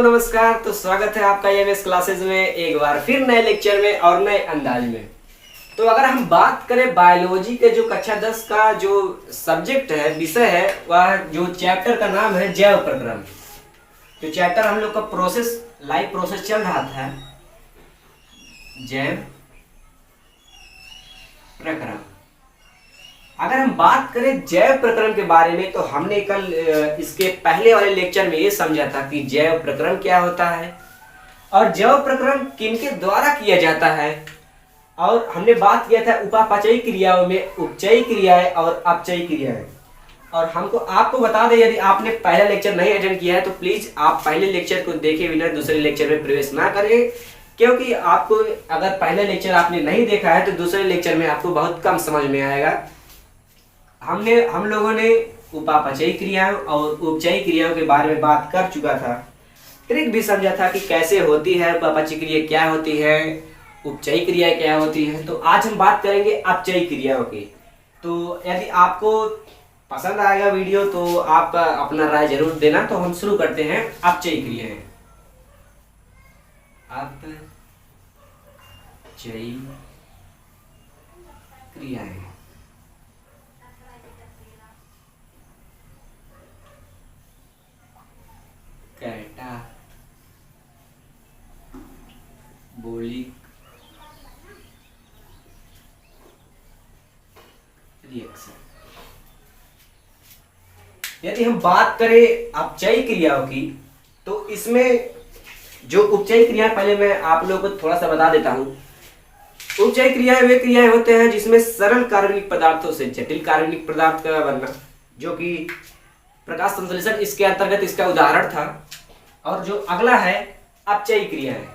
नमस्कार। तो स्वागत है आपका एमएस क्लासेज में एक बार फिर नए लेक्चर में और नए अंदाज में। तो अगर हम बात करें बायोलॉजी के जो कक्षा 10 का जो सब्जेक्ट है, विषय है, वह जो चैप्टर का नाम है जैव प्रक्रम। तो चैप्टर हम लोग का लाइव प्रोसेस चल रहा था, जैव प्रक्रम। अगर हम बात करें जैव प्रक्रम के बारे में तो हमने कल इसके पहले वाले लेक्चर में ये समझा था कि जैव प्रक्रम क्या होता है और जैव प्रक्रम किनके द्वारा किया जाता है। और हमने बात किया था उपापचयी क्रियाओं में उपचयी क्रियाएं और अपचयी क्रियाएं। और आपको बता दें, यदि आपने पहला लेक्चर नहीं अटेंड किया है तो प्लीज आप पहले लेक्चर को देखे बिना दूसरे लेक्चर में प्रवेश ना करें, क्योंकि आपको अगर पहले लेक्चर आपने नहीं देखा है तो दूसरे लेक्चर में आपको बहुत कम समझ में आएगा। हम लोगों ने उपापचयी क्रियाओं और उपचयी क्रियाओं के बारे में बात कर चुका था, ट्रिक भी समझा था कि कैसे होती है, उपापचयी क्रिया क्या होती है, उपचयी क्रिया क्या होती है। तो आज हम बात करेंगे अपचयी क्रियाओं की। तो यदि आपको पसंद आएगा वीडियो तो आप अपना राय जरूर देना। तो हम शुरू करते हैं अपचयी क्रियाएं। अपचयी क्रियाएं कैटाबोलिक रिएक्शन। यदि हम बात करें अपचयी क्रियाओं की तो इसमें जो उपचयी क्रिया, पहले मैं आप लोगों को थोड़ा सा बता देता हूं। उपचयी क्रियाएं वे क्रियाएं होते हैं जिसमें सरल कार्बनिक पदार्थों से जटिल कार्बनिक पदार्थ का बनना, जो कि प्रकाश संश्लेषण इसके अंतर्गत इसका उदाहरण था। और जो अगला है अपचयी क्रियाएं।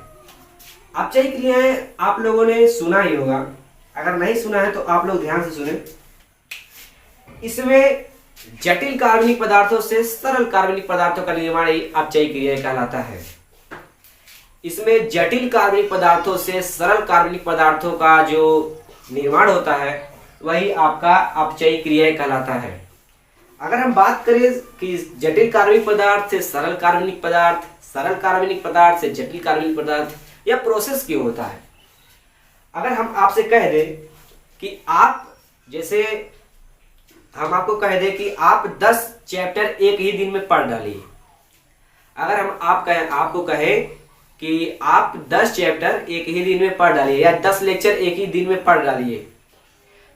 अपचयी क्रियाएं आप लोगों ने सुना ही होगा, अगर नहीं सुना है तो आप लोग ध्यान से सुने। इसमें जटिल कार्बनिक पदार्थों से सरल कार्बनिक पदार्थों का निर्माण ही अपचयी क्रिया कहलाता है। इसमें जटिल कार्बनिक पदार्थों से सरल कार्बनिक पदार्थों का जो निर्माण होता है वही आपका अपचयी क्रिया कहलाता है। अगर हम बात करें कि जटिल कार्बनिक पदार्थ से सरल कार्बनिक पदार्थ, सरल कार्बनिक पदार्थ से जटिल कार्बनिक पदार्थ, यह प्रोसेस क्यों होता है। अगर हम आपसे कह दें कि हम आपको कह दें कि आप 10 चैप्टर एक ही दिन में पढ़ डालिए। अगर हम आपको कहें कि आप 10 चैप्टर एक ही दिन में पढ़ डालिए या 10 लेक्चर एक ही दिन में पढ़ डालिए,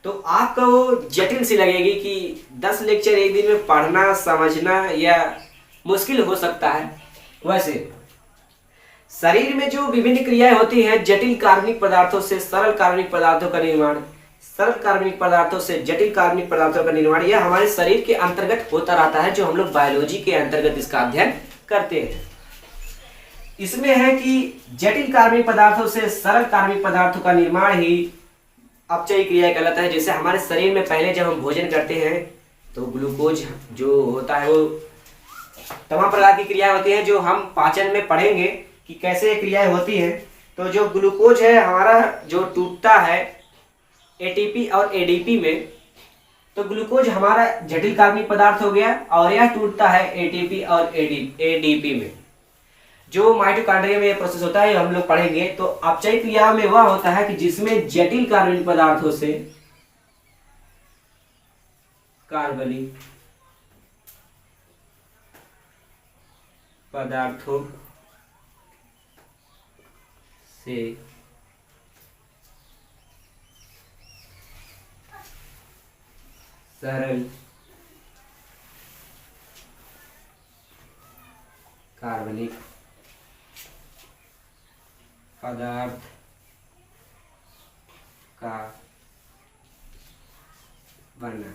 तो आपको वो जटिल सी लगेगी कि 10 लेक्चर एक दिन में पढ़ना समझना या मुश्किल हो सकता है। वैसे शरीर में जो विभिन्न क्रियाएं होती हैं, जटिल कार्बनिक पदार्थों से सरल कार्बनिक पदार्थों का निर्माण, सरल कार्बनिक पदार्थों से जटिल कार्बनिक पदार्थों का निर्माण, यह हमारे शरीर के अंतर्गत होता रहता है, जो हम लोग बायोलॉजी के अंतर्गत इसका अध्ययन करते हैं। इसमें है कि जटिल कार्बनिक पदार्थों से सरल कार्बनिक पदार्थों का निर्माण ही अपचयी क्रिया कहलाता है। जैसे हमारे शरीर में पहले जब हम भोजन करते हैं तो ग्लूकोज जो होता है, वो तमाम प्रकार की क्रिया होती है जो हम पाचन में पढ़ेंगे कि कैसे क्रियाएं होती हैं। तो जो ग्लूकोज है हमारा जो टूटता है एटीपी और एडीपी में, तो ग्लूकोज हमारा जटिल कार्बनिक पदार्थ हो गया और यह टूटता है एटीपी और एडीपी में। जो माइटोकॉन्ड्रिया में यह प्रोसेस होता है हम लोग पढ़ेंगे। तो अपचयी क्रिया में वह होता है कि जिसमें जटिल कार्बनिक पदार्थों से कार्बनिक पदार्थों से सरल कार्बनिक पदार्थ का बनना,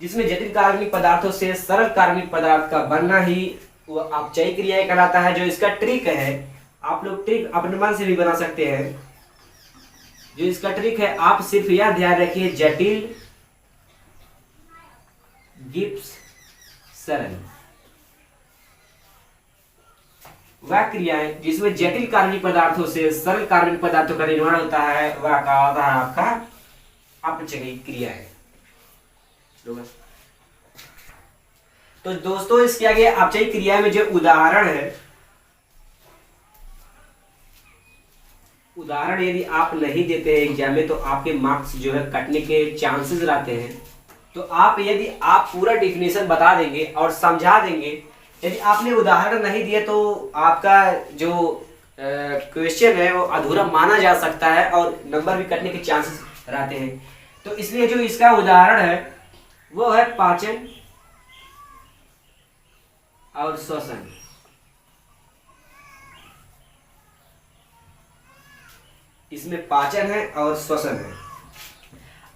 जिसमें जटिल कार्बनिक पदार्थों से सरल कार्बनिक पदार्थ का बनना ही वो अपचयी क्रिया कहलाता है। जो इसका ट्रिक है, आप लोग ट्रिक अपने मन से भी बना सकते हैं। जो इसका ट्रिक है, आप सिर्फ यह ध्यान रखिए, जटिल गिब्स सरल, वह क्रियाएं जिसमें जटिल कार्बनिक पदार्थों से सरल कार्बनिक पदार्थों का निर्माण होता है वह क्या होता है, आपका अपचयी क्रिया है। तो दोस्तों इसके आगे अपचयी क्रिया में जो उदाहरण है उदाहरण यदि आप नहीं देते हैं एग्जाम में तो आपके मार्क्स जो है कटने के चांसेस रहते हैं। तो यदि आप पूरा डिफिनेशन बता देंगे और समझा देंगे, यदि आपने उदाहरण नहीं दिए तो आपका जो क्वेश्चन है वो अधूरा माना जा सकता है और नंबर भी कटने के चांसेस रहते हैं। तो इसलिए जो इसका उदाहरण है वो है पाचन और श्वसन। इसमें पाचन है और श्वसन है।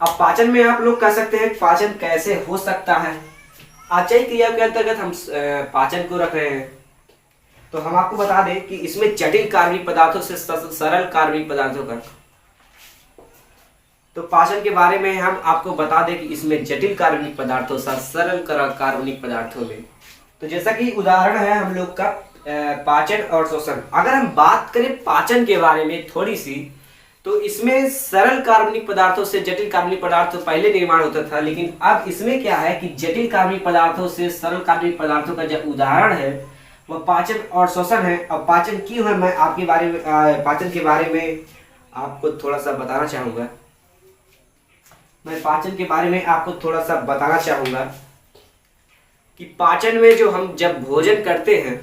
अब पाचन में आप लोग कह सकते हैं पाचन कैसे हो सकता है। आचय क्रिया के अंतर्गत हम पाचन को रख रहे हैं। तो हम आपको बता दें कि इसमें जटिल कार्बनिक पदार्थों से सरल कार्बनिक पदार्थों का, तो पाचन के बारे में हम आपको बता दें कि इसमें जटिल कार्बनिक पदार्थों से सरल कार्बनिक पदार्थों में, तो जैसा कि उदाहरण है हम लोग का पाचन और श्वसन। अगर हम बात करें पाचन के बारे में थोड़ी सी, तो इसमें सरल कार्बनिक पदार्थों से जटिल कार्बनिक पदार्थों पहले निर्माण होता था, लेकिन अब इसमें क्या है कि जटिल कार्बनिक पदार्थों से सरल कार्बनिक पदार्थों का जो उदाहरण है वह पाचन और श्वसन है। अब पाचन क्यों है, मैं आपके बारे में पाचन के बारे में आपको थोड़ा सा बताना चाहूंगा। मैं पाचन के बारे में आपको थोड़ा सा बताना चाहूंगा कि पाचन में जो हम जब भोजन करते हैं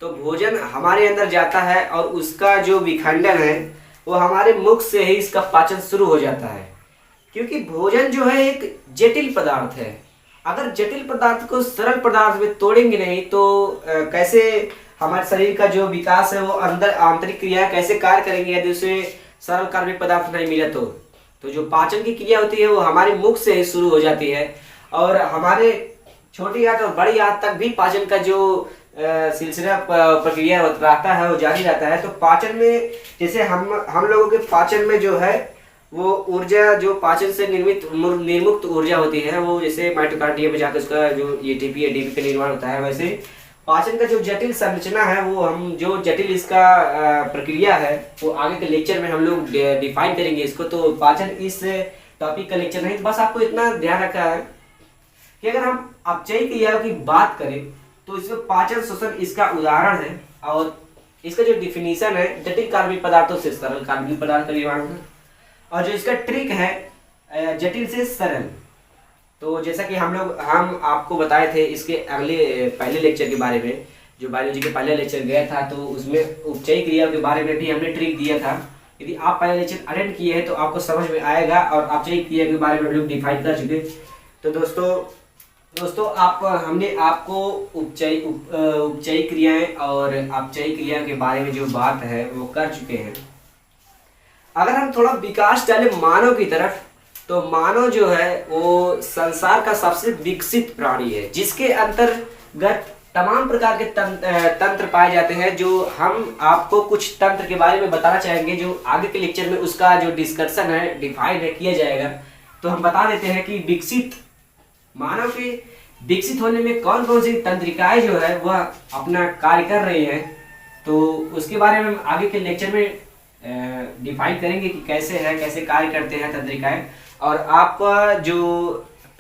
तो भोजन हमारे अंदर जाता है और उसका जो विखंडन है वो हमारे मुख से ही इसका पाचन शुरू हो जाता है। क्योंकि भोजन जो है एक जटिल पदार्थ है। अगर जटिल पदार्थ को सरल पदार्थ में तोड़ेंगे नहीं तो कैसे हमारे शरीर का जो विकास है वो अंदर आंतरिक क्रिया कैसे कार्य करेंगे यदि उसे सरल कार्बनिक पदार्थ नहीं मिला तो जो पाचन की क्रिया होती है वो हमारे मुख से ही शुरू हो जाती है और हमारे छोटी आंत और बड़ी आंत तक भी पाचन का जो सिलसिला प्रक्रिया रहता है वो जारी रहता है। तो पाचन में जैसे हम लोगों के पाचन में जो है वो ऊर्जा जो पाचन से निर्मुक्त ऊर्जा होती है वो जैसे माइटोकॉन्ड्रिया में जाकर उसका जो एटीपी एडीपी का निर्माण होता है, वैसे पाचन का जो जटिल संरचना है वो हम जो जटिल इसका प्रक्रिया है वो आगे के लेक्चर में हम लोग डिफाइन करेंगे इसको। तो पाचन इस टॉपिक का लेक्चर नहीं, बस आपको इतना ध्यान रखना है कि अगर हम अपचयी क्रिया की बात करें तो इसमें पाचन श्वसन इसका उदाहरण है और इसका जो डिफिनीशन है जटिल कार्बनिक पदार्थों से सरल कार्बनिक पदार्थ का निर्माण होना और जो इसका ट्रिक है जटिल से सरल। तो जैसा कि हम आपको बताए थे इसके पहले लेक्चर के बारे में, जो बायोलॉजी के पहले लेक्चर गया था तो उसमें उपचयी क्रिया के बारे में भी हमने ट्रिक दिया था। यदि आप पहले लेक्चर अटेंड किए हैं तो आपको समझ में आएगा और अपचयी क्रिया के बारे में हम लोग डिफाइन कर चुके। तो दोस्तों हमने आपको उपचयी क्रियाएं और अपचयी क्रिया के बारे में जो बात है वो कर चुके हैं। अगर हम थोड़ा विकास डालें मानव की तरफ, तो मानव जो है वो संसार का सबसे विकसित प्राणी है जिसके अंतर्गत तमाम प्रकार के तंत्र पाए जाते हैं। जो हम आपको कुछ तंत्र के बारे में बताना चाहेंगे जो आगे के लेक्चर में उसका जो डिस्कशन है डिफाइन है किया जाएगा। तो हम बता देते हैं कि मानव के विकसित होने में कौन कौन सी तंत्रिकाएं जो है वह अपना कार्य कर रही है। तो उसके बारे में हम आगे के लेक्चर में डिफाइन करेंगे कि कैसे कार्य करते हैं तंत्रिकाएं। और आप जो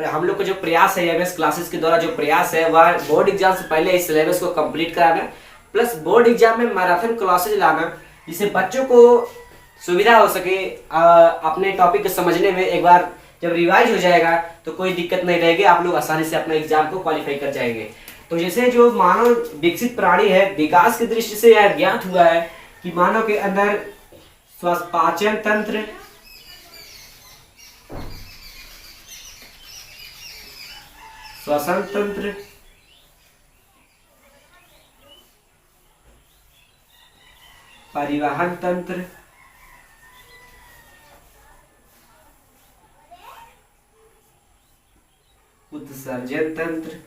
हम लोग का जो प्रयास है एमएस क्लासेस के द्वारा जो प्रयास है वह बोर्ड एग्जाम से पहले इस सिलेबस को कंप्लीट कराना प्लस बोर्ड एग्जाम में मैराथन क्लासेज लाना, जिससे बच्चों को सुविधा हो सके अपने टॉपिक को समझने में। एक बार जब रिवाइज हो जाएगा तो कोई दिक्कत नहीं रहेगी, आप लोग आसानी से अपना एग्जाम को क्वालिफाई कर जाएंगे। तो जैसे जो मानव विकसित प्राणी है, विकास की दृष्टि से यह ज्ञात हुआ है कि मानव के अंदर पाचन तंत्र, श्वसन तंत्र, परिवहन तंत्र, उत्सर्जन तंत्र,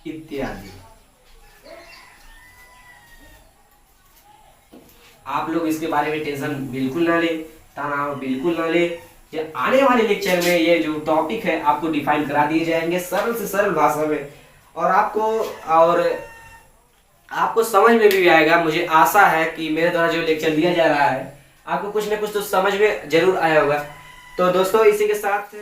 इत्यादि। आप लोग इसके बारे में टेंशन बिल्कुल ना ले, तनाव बिल्कुल ना ले। ये आने वाले लेक्चर में ये जो टॉपिक है आपको डिफाइन करा दिए जाएंगे सरल से सरल भाषा में और आपको समझ में भी आएगा। मुझे आशा है कि मेरे द्वारा जो लेक्चर दिया जा रहा है आपको कुछ न कुछ तो समझ में जरूर आया होगा। तो दोस्तों इसी के साथ